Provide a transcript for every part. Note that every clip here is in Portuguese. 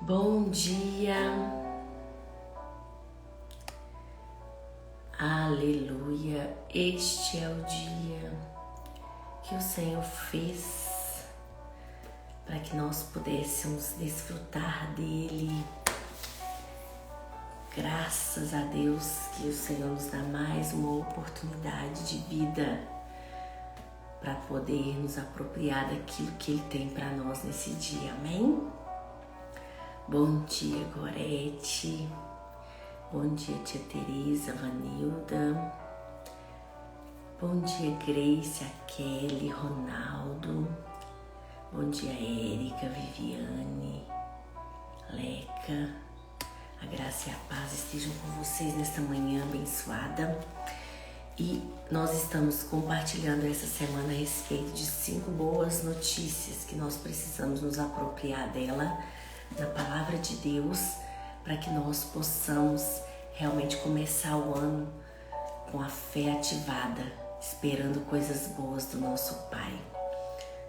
Bom dia, aleluia. Este é o dia que o Senhor fez para que nós pudéssemos desfrutar dele. Graças a Deus que o Senhor nos dá mais uma oportunidade de vida para poder nos apropriar daquilo que Ele tem para nós nesse dia, amém? Bom dia, Gorete. Bom dia, tia Teresa, Vanilda. Bom dia, Grace, a Kelly, Ronaldo. Bom dia, Érica, Viviane, Leca. A graça e a paz estejam com vocês nesta manhã abençoada. E nós estamos compartilhando essa semana a respeito de 5 boas notícias que nós precisamos nos apropriar dela na palavra de Deus, para que nós possamos realmente começar o ano com a fé ativada, esperando coisas boas do nosso Pai,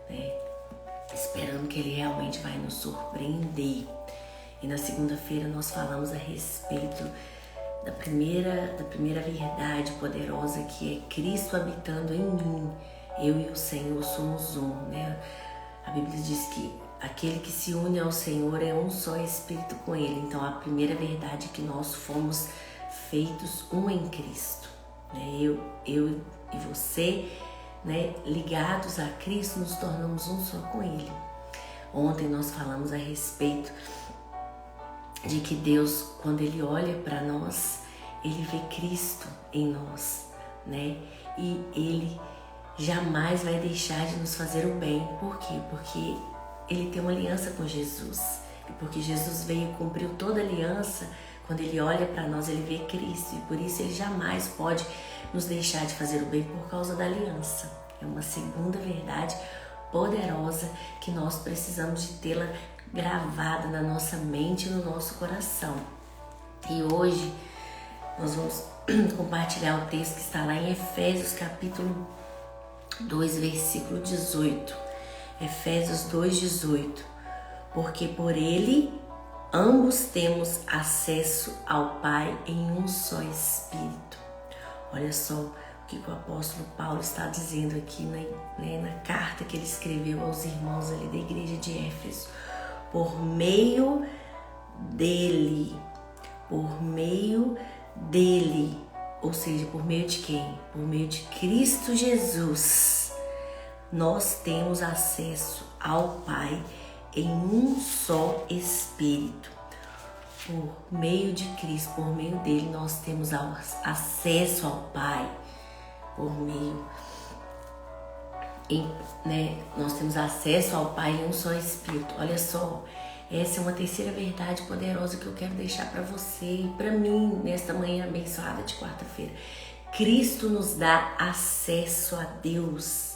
né? Esperando que Ele realmente vai nos surpreender. E na segunda-feira nós falamos a respeito da primeira verdade poderosa, que é Cristo habitando em mim. Eu e o Senhor somos um, né? A Bíblia diz que aquele que se une ao Senhor é um só espírito com Ele. Então a primeira verdade é que nós fomos feitos um em Cristo, né? Eu e você, né, ligados a Cristo, nos tornamos um só com Ele. Ontem nós falamos a respeito de que Deus, quando Ele olha para nós, Ele vê Cristo em nós, né? E Ele jamais vai deixar de nos fazer o bem. Por quê? Porque Ele tem uma aliança com Jesus. E porque Jesus veio e cumpriu toda a aliança, quando Ele olha para nós, Ele vê Cristo. E por isso Ele jamais pode nos deixar de fazer o bem por causa da aliança. É uma segunda verdade poderosa que nós precisamos de tê-la gravada na nossa mente e no nosso coração. E hoje nós vamos compartilhar o texto que está lá em Efésios capítulo 2, versículo 18. Efésios 2:18. Porque por Ele ambos temos acesso ao Pai em um só Espírito. Olha só o que o apóstolo Paulo está dizendo aqui na carta que ele escreveu aos irmãos ali da igreja de Éfeso. Por meio dele, ou seja, por meio de quem? Por meio de Cristo Jesus, nós temos acesso ao Pai em um só Espírito. Por meio de Cristo, por meio dele, nós temos acesso ao Pai. Por meio, nós temos acesso ao Pai em um só Espírito. Olha só, essa é uma terceira verdade poderosa que eu quero deixar para você e para mim nesta manhã abençoada de quarta-feira. Cristo nos dá acesso a Deus.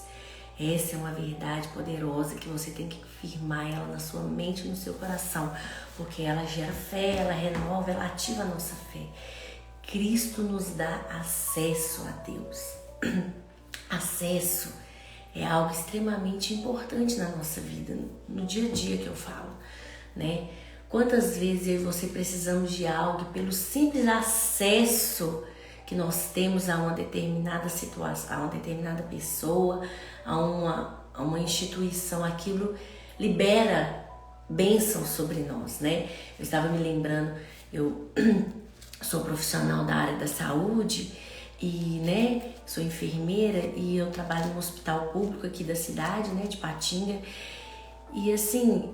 Essa é uma verdade poderosa que você tem que firmar ela na sua mente e no seu coração, porque ela gera fé, ela renova, ela ativa a nossa fé. Cristo nos dá acesso a Deus. Acesso é algo extremamente importante na nossa vida, no dia a dia que eu falo, né? Quantas vezes eu e você precisamos de algo e pelo simples acesso que nós temos a uma determinada situação, a uma determinada pessoa, a uma instituição, aquilo libera bênçãos sobre nós, né? Eu estava me lembrando, eu sou profissional da área da saúde e, né, sou enfermeira e eu trabalho no hospital público aqui da cidade, né, de Patinga. E assim,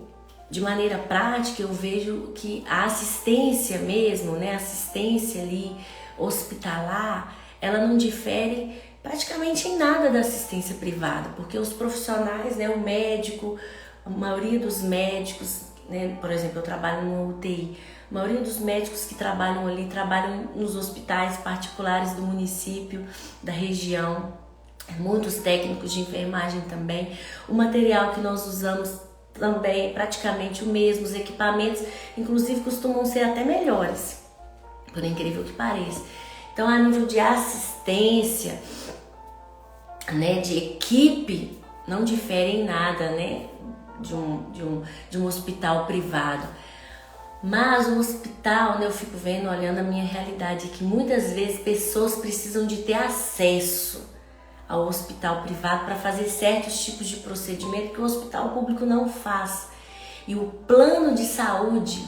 de maneira prática, eu vejo que a assistência mesmo, né, a assistência ali hospitalar, ela não difere praticamente em nada da assistência privada, porque os profissionais, né, o médico, a maioria dos médicos, né, por exemplo, eu trabalho no UTI, a maioria dos médicos que trabalham ali, trabalham nos hospitais particulares do município, da região, muitos técnicos de enfermagem também. O material que nós usamos também é praticamente o mesmo, os equipamentos, inclusive, costumam ser até melhores, por incrível que pareça. Então, a nível de assistência, né, de equipe, não difere em nada, né, de um hospital privado. Mas o hospital, né, eu fico vendo, olhando a minha realidade, que muitas vezes pessoas precisam de ter acesso ao hospital privado para fazer certos tipos de procedimento que o hospital público não faz. E o plano de saúde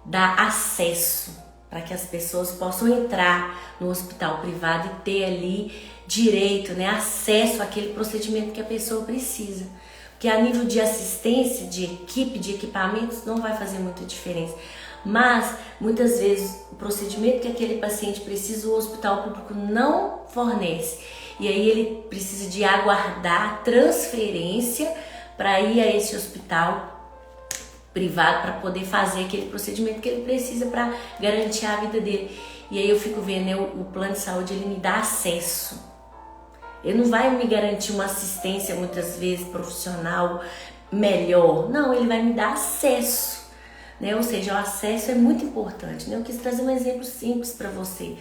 dá acesso para que as pessoas possam entrar no hospital privado e ter ali direito, né, acesso àquele procedimento que a pessoa precisa. Porque a nível de assistência, de equipe, de equipamentos, não vai fazer muita diferença. Mas, muitas vezes, o procedimento que aquele paciente precisa, o hospital público não fornece. E aí ele precisa de aguardar transferência para ir a esse hospital privado para poder fazer aquele procedimento que ele precisa para garantir a vida dele. E aí eu fico vendo, né, o plano de saúde, ele me dá acesso. Ele não vai me garantir uma assistência, muitas vezes, profissional melhor. Não, ele vai me dar acesso, né? Ou seja, o acesso é muito importante, né? Eu quis trazer um exemplo simples para você,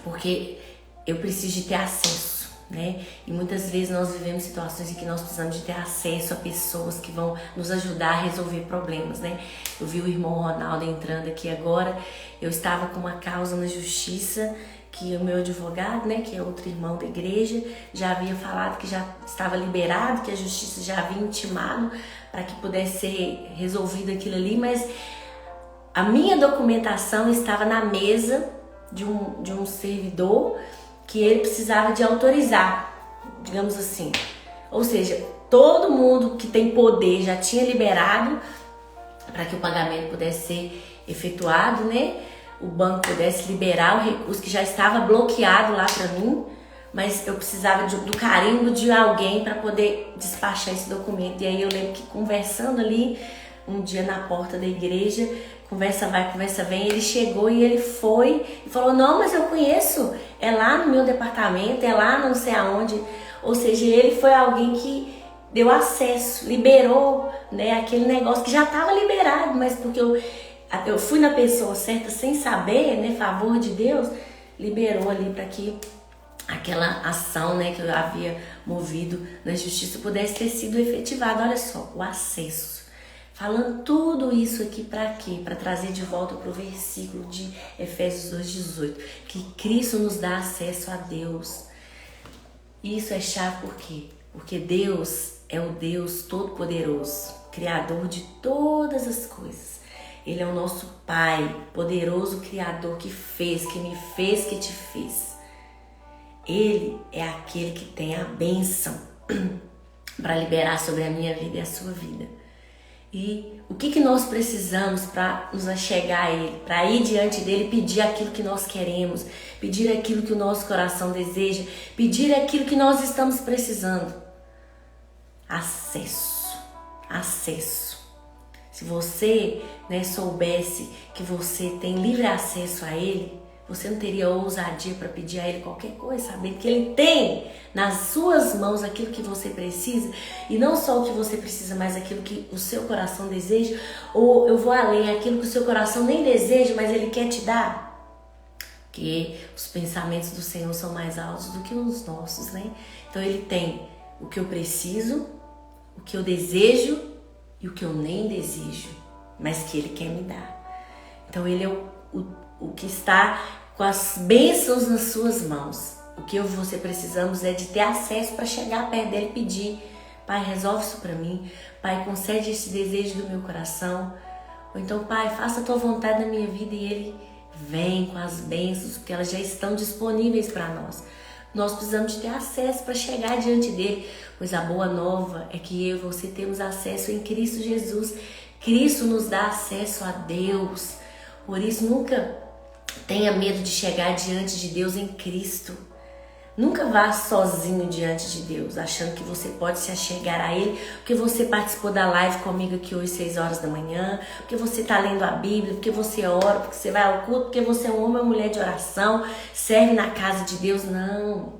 porque eu preciso de ter acesso, né? E muitas vezes nós vivemos situações em que nós precisamos de ter acesso a pessoas que vão nos ajudar a resolver problemas, né? Eu vi o irmão Ronaldo entrando aqui agora, eu estava com uma causa na justiça, que o meu advogado, né, que é outro irmão da igreja, já havia falado que já estava liberado, que a justiça já havia intimado para que pudesse ser resolvido aquilo ali, mas a minha documentação estava na mesa de um servidor que ele precisava de autorizar, digamos assim. Ou seja, todo mundo que tem poder já tinha liberado para que o pagamento pudesse ser efetuado, né? O banco pudesse liberar o recurso que já estava bloqueado lá para mim, mas eu precisava do carimbo de alguém para poder despachar esse documento. E aí eu lembro que conversando ali, um dia na porta da igreja, conversa vai, conversa vem, ele chegou e ele foi e falou, não, mas eu conheço, é lá no meu departamento, é lá não sei aonde. Ou seja, ele foi alguém que deu acesso, liberou, né, aquele negócio que já estava liberado, mas porque eu fui na pessoa certa sem saber, né, favor de Deus, liberou ali para que aquela ação, né, que eu havia movido na justiça pudesse ter sido efetivada. Olha só, o acesso. Falando tudo isso aqui para quê? Para trazer de volta para o versículo de Efésios 2,18, que Cristo nos dá acesso a Deus. Isso é chave por quê? Porque Deus é o Deus Todo-Poderoso, Criador de todas as coisas. Ele é o nosso Pai, poderoso Criador que fez, que me fez, que te fez. Ele é aquele que tem a bênção para liberar sobre a minha vida e a sua vida. E o que nós precisamos para nos achegar a Ele, para ir diante dEle e pedir aquilo que nós queremos, pedir aquilo que o nosso coração deseja, pedir aquilo que nós estamos precisando? Acesso, acesso. Se você, né, soubesse que você tem livre acesso a Ele, você não teria ousadia para pedir a Ele qualquer coisa, sabendo que Ele tem nas suas mãos aquilo que você precisa, e não só o que você precisa, mas aquilo que o seu coração deseja, ou eu vou além, aquilo que o seu coração nem deseja, mas Ele quer te dar. Porque os pensamentos do Senhor são mais altos do que os nossos, né? Então Ele tem o que eu preciso, o que eu desejo, e o que eu nem desejo, mas que Ele quer me dar. Então Ele é o que está com as bênçãos nas suas mãos. O que eu e você precisamos é de ter acesso para chegar perto dEle e pedir: Pai, resolve isso para mim. Pai, concede esse desejo do meu coração. Ou então, Pai, faça a Tua vontade na minha vida, e Ele vem com as bênçãos, porque elas já estão disponíveis para nós. Nós precisamos de ter acesso para chegar diante dEle, pois a boa nova é que eu e você temos acesso em Cristo Jesus. Cristo nos dá acesso a Deus. Por isso, nunca tenha medo de chegar diante de Deus em Cristo. Nunca vá sozinho diante de Deus, achando que você pode se achegar a Ele, porque você participou da live comigo aqui hoje, 6 horas da manhã, porque você está lendo a Bíblia, porque você ora, porque você vai ao culto, porque você é um homem ou mulher de oração, serve na casa de Deus. Não,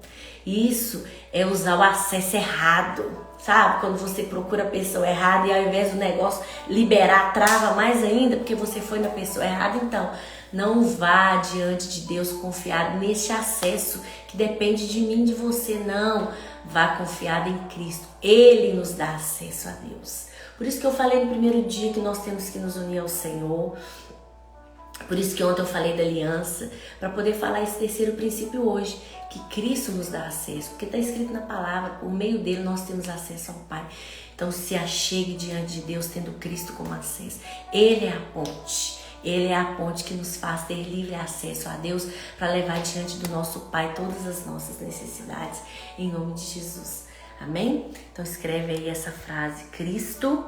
isso é usar o acesso errado, sabe? Quando você procura a pessoa errada e ao invés do negócio liberar, trava mais ainda, porque você foi na pessoa errada. Então, não vá diante de Deus confiado neste acesso que depende de mim, de você. Não, vá confiado em Cristo. Ele nos dá acesso a Deus. Por isso que eu falei no primeiro dia que nós temos que nos unir ao Senhor. Por isso que ontem eu falei da aliança, para poder falar esse terceiro princípio hoje, que Cristo nos dá acesso, porque está escrito na palavra, por meio dele nós temos acesso ao Pai. Então se achegue diante de Deus tendo Cristo como acesso. Ele é a ponte. Ele é a ponte que nos faz ter livre acesso a Deus para levar diante do nosso Pai todas as nossas necessidades, em nome de Jesus. Amém? Então escreve aí essa frase, Cristo,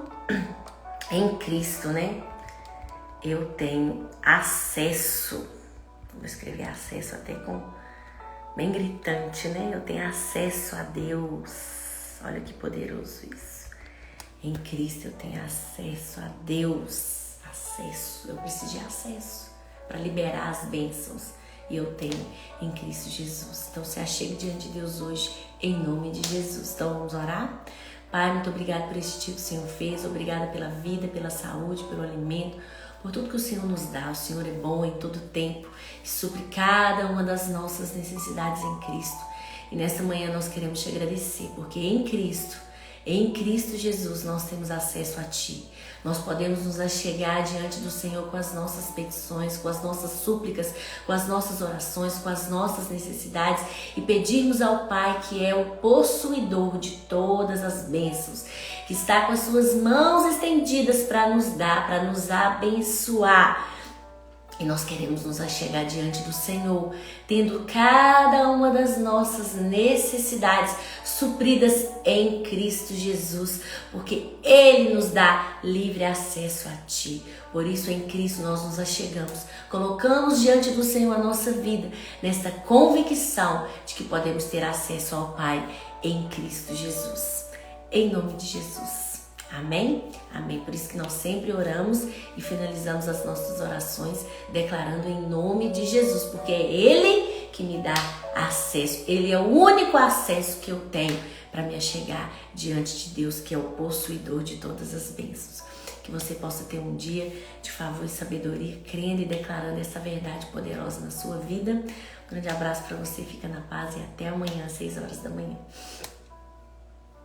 em Cristo, né? Eu tenho acesso. Vou escrever acesso até com bem gritante, né? Eu tenho acesso a Deus. Olha que poderoso isso. Em Cristo eu tenho acesso a Deus. Acesso. Eu preciso de acesso para liberar as bênçãos. E eu tenho em Cristo Jesus. Então se achegue diante de Deus hoje, em nome de Jesus. Então vamos orar? Pai, muito obrigada por esse dia que o Senhor fez. Obrigada pela vida, pela saúde, pelo alimento, por tudo que o Senhor nos dá. O Senhor é bom em todo tempo e supre cada uma das nossas necessidades em Cristo. E nesta manhã nós queremos te agradecer, porque em Cristo Jesus, nós temos acesso a Ti. Nós podemos nos achegar diante do Senhor com as nossas petições, com as nossas súplicas, com as nossas orações, com as nossas necessidades e pedirmos ao Pai, que é o possuidor de todas as bênçãos, que está com as suas mãos estendidas para nos dar, para nos abençoar. E nós queremos nos achegar diante do Senhor, tendo cada uma das nossas necessidades supridas em Cristo Jesus, porque Ele nos dá livre acesso a Ti. Por isso, em Cristo, nós nos achegamos, colocamos diante do Senhor a nossa vida, nesta convicção de que podemos ter acesso ao Pai em Cristo Jesus. Em nome de Jesus. Amém? Amém. Por isso que nós sempre oramos e finalizamos as nossas orações declarando em nome de Jesus, porque é Ele que me dá acesso. Ele é o único acesso que eu tenho para me achegar diante de Deus, que é o possuidor de todas as bênçãos. Que você possa ter um dia de favor e sabedoria, crendo e declarando essa verdade poderosa na sua vida. Um grande abraço para você, fica na paz e até amanhã às 6 horas da manhã.